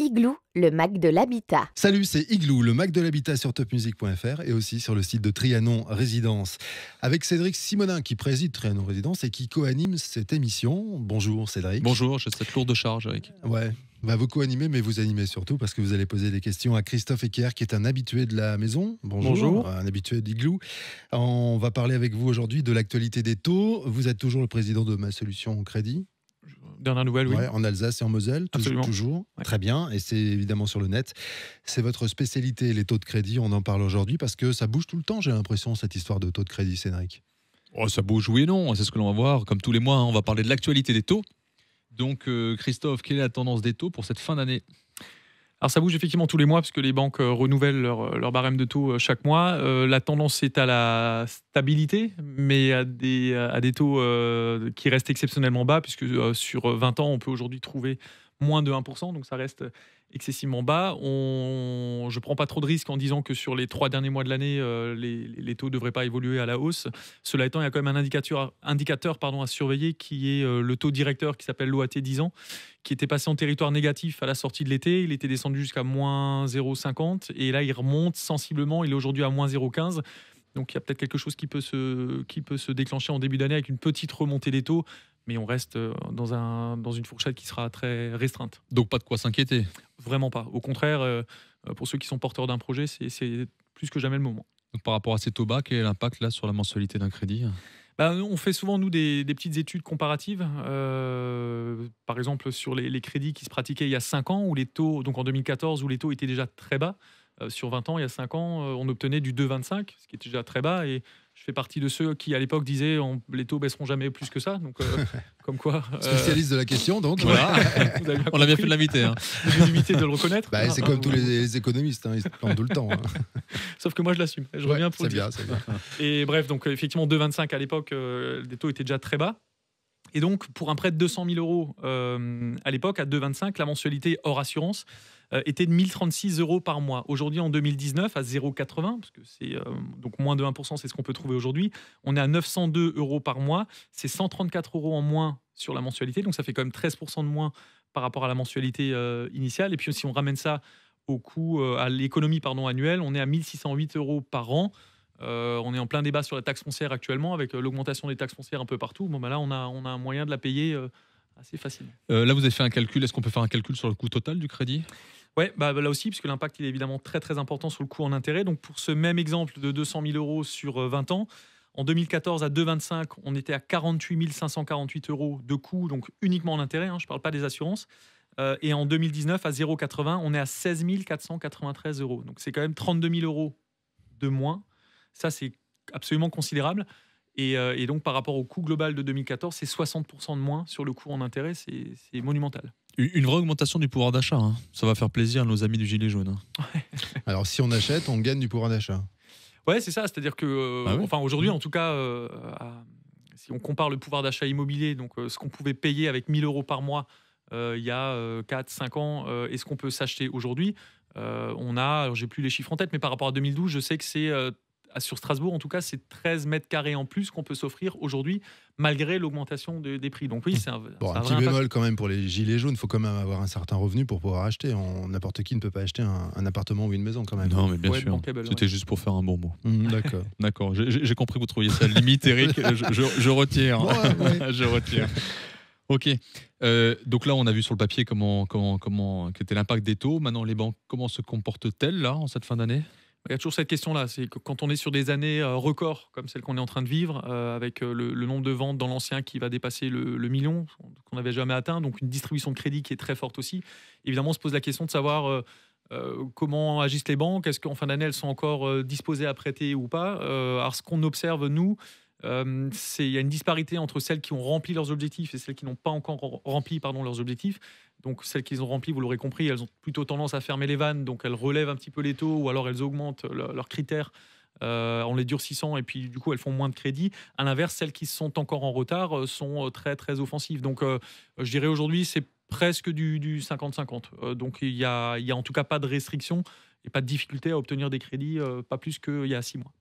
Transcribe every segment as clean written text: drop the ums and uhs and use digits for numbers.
Igloo, le Mac de l'habitat. Salut, c'est Igloo, le Mac de l'habitat sur topmusic.fr et aussi sur le site de Trianon Résidence. Avec Cédric Simonin qui préside Trianon Résidence et qui co-anime cette émission. Bonjour Cédric. Bonjour, j'ai cette lourde charge, Eric. Ouais, vous co-animez, mais vous animez surtout parce que vous allez poser des questions à Christophe Ecker qui est un habitué de la maison. Bonjour. Un habitué d'Igloo. On va parler avec vous aujourd'hui de l'actualité des taux. Vous êtes toujours le président de Ma Solution Crédit. Dernière nouvelle, oui. Ouais, en Alsace et en Moselle, Absolument. toujours. Ouais. Très bien, et c'est évidemment sur le net. C'est votre spécialité, les taux de crédit. On en parle aujourd'hui parce que ça bouge tout le temps, j'ai l'impression, cette histoire de taux de crédit, Cédric. Oh, ça bouge, oui et non, c'est ce que l'on va voir. Comme tous les mois, on va parler de l'actualité des taux. Donc, Christophe, quelle est la tendance des taux pour cette fin d'année ? Alors ça bouge effectivement tous les mois parce que les banques renouvellent leur barème de taux chaque mois. La tendance est à la stabilité, mais à des taux qui restent exceptionnellement bas, puisque sur 20 ans, on peut aujourd'hui trouver moins de 1%, donc ça reste excessivement bas. Je ne prends pas trop de risques en disant que sur les 3 derniers mois de l'année, les taux ne devraient pas évoluer à la hausse. Cela étant, il y a quand même un indicateur à surveiller qui est le taux directeur qui s'appelle l'OAT 10 ans, qui était passé en territoire négatif à la sortie de l'été. Il était descendu jusqu'à moins 0,50 et là, il remonte sensiblement. Il est aujourd'hui à moins 0,15. Donc, il y a peut-être quelque chose qui peut se déclencher en début d'année avec une petite remontée des taux, mais on reste dans une fourchette qui sera très restreinte. Donc, pas de quoi s'inquiéter. Vraiment pas. Au contraire, pour ceux qui sont porteurs d'un projet, c'est plus que jamais le moment. Donc, par rapport à ces taux bas, quel est l'impact là sur la mensualité d'un crédit ? On fait souvent, nous, des petites études comparatives. Par exemple, sur les crédits qui se pratiquaient il y a 5 ans, où les taux, donc en 2014, où les taux étaient déjà très bas. Sur 20 ans, il y a 5 ans, on obtenait du 2,25, ce qui était déjà très bas. Et je fais partie de ceux qui, à l'époque, disaient les taux baisseront jamais plus que ça. Donc, comme quoi. Spécialiste de la question, donc. Voilà, on a bien fait de l'inviter. Hein. J'ai limité de le reconnaître. C'est comme tous les économistes, ils se plantent tout le temps. Sauf que moi, je l'assume. Je reviens pour le dire. C'est bien. Et bref, donc effectivement, 2,25 à l'époque, les taux étaient déjà très bas. Et donc, pour un prêt de 200 000 euros à l'époque, à 2,25, la mensualité hors assurance était de 1 036 euros par mois. Aujourd'hui, en 2019, à 0,80, parce que c'est donc moins de 1%, c'est ce qu'on peut trouver aujourd'hui, on est à 902 euros par mois. C'est 134 euros en moins sur la mensualité, donc ça fait quand même 13% de moins par rapport à la mensualité initiale. Et puis, si on ramène ça au coût, à l'économie annuelle, on est à 1 608 euros par an. On est en plein débat sur la taxe foncière actuellement, avec l'augmentation des taxes foncières un peu partout. Là, on a un moyen de la payer assez facilement. Là, vous avez fait un calcul. Est-ce qu'on peut faire un calcul sur le coût total du crédit ? Oui, là aussi, puisque l'impact il est évidemment très très important sur le coût en intérêt. Donc pour ce même exemple de 200 000 euros sur 20 ans, en 2014 à 2,25, on était à 48 548 euros de coût, donc uniquement en intérêt, je ne parle pas des assurances. Et en 2019, à 0,80, on est à 16 493 euros. Donc c'est quand même 32 000 euros de moins. Ça, c'est absolument considérable. Et donc, par rapport au coût global de 2014, c'est 60% de moins sur le coût en intérêt. C'est monumental. Une vraie augmentation du pouvoir d'achat. Hein. Ça va faire plaisir à nos amis du Gilet jaune. Alors, si on achète, on gagne du pouvoir d'achat. Ouais, c'est ça. C'est-à-dire que, aujourd'hui, en tout cas, si on compare le pouvoir d'achat immobilier, donc ce qu'on pouvait payer avec 1 000 euros par mois il y a 4-5 ans, et ce qu'on peut s'acheter aujourd'hui, alors j'ai plus les chiffres en tête, mais par rapport à 2012, je sais que c'est sur Strasbourg, en tout cas, c'est 13 mètres carrés en plus qu'on peut s'offrir aujourd'hui, malgré l'augmentation des prix. Donc oui, c'est un petit bémol quand même pour les gilets jaunes. Il faut quand même avoir un certain revenu pour pouvoir acheter. N'importe qui ne peut pas acheter un appartement ou une maison quand même. Non, mais bien sûr. C'était juste pour faire un bon mot. D'accord. D'accord. J'ai compris que vous trouviez ça limite, Eric. Je retire. Je retire. Ok. Donc là, on a vu sur le papier quel était l'impact des taux. Maintenant, les banques, comment se comportent-elles là en cette fin d'année ? Il y a toujours cette question-là, c'est que quand on est sur des années records, comme celle qu'on est en train de vivre, avec le nombre de ventes dans l'ancien qui va dépasser le million, qu'on n'avait jamais atteint, donc une distribution de crédit qui est très forte aussi, évidemment, on se pose la question de savoir comment agissent les banques, est-ce qu'en fin d'année, elles sont encore disposées à prêter ou pas. Alors, ce qu'on observe, nous, il y a une disparité entre celles qui ont rempli leurs objectifs et celles qui n'ont pas encore rempli leurs objectifs. Donc celles qu'ils ont remplies, vous l'aurez compris, elles ont plutôt tendance à fermer les vannes, donc elles relèvent un petit peu les taux ou alors elles augmentent leurs critères en les durcissant et puis du coup elles font moins de crédit. À l'inverse, celles qui sont encore en retard sont très très offensives. Donc je dirais aujourd'hui c'est presque du 50-50. Donc il y a en tout cas pas de restriction et pas de difficulté à obtenir des crédits, pas plus qu'il y a 6 mois.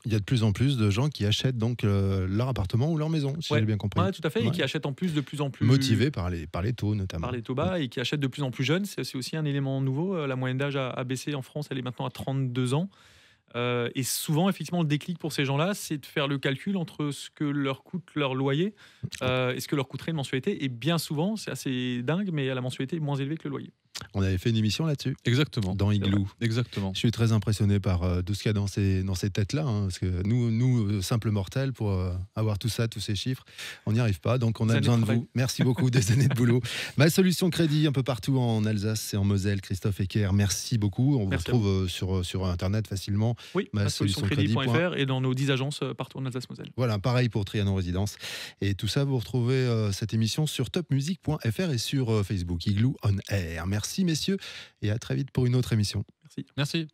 Il y a de plus en plus de gens qui achètent donc leur appartement ou leur maison, si j'ai bien compris. Ouais, tout à fait, et qui achètent en plus de plus en plus... Motivés par les taux notamment. Par les taux bas, et qui achètent de plus en plus jeunes. C'est aussi un élément nouveau. La moyenne d'âge a baissé en France, elle est maintenant à 32 ans. Et souvent, effectivement, le déclic pour ces gens-là, c'est de faire le calcul entre ce que leur coûte leur loyer et ce que leur coûterait une mensualité. Et bien souvent, c'est assez dingue, mais la mensualité est moins élevée que le loyer. On avait fait une émission là-dessus. Exactement. Dans Igloo. Exactement. Je suis très impressionné par tout ce qu'il y a dans ces têtes-là. Parce que nous, simples mortels, pour avoir tout ça, tous ces chiffres, on n'y arrive pas. Donc on a besoin de vous. Merci beaucoup, des années de boulot. Ma Solution Crédit, un peu partout en Alsace et en Moselle. Christophe Ecker, merci beaucoup. On vous retrouve sur Internet facilement. Oui, masolutioncrédit.fr et dans nos 10 agences partout en Alsace-Moselle. Voilà, pareil pour Trianon Résidence. Et tout ça, vous retrouvez cette émission sur topmusic.fr et sur Facebook, Igloo on Air. Merci messieurs, et à très vite pour une autre émission. Merci. Merci.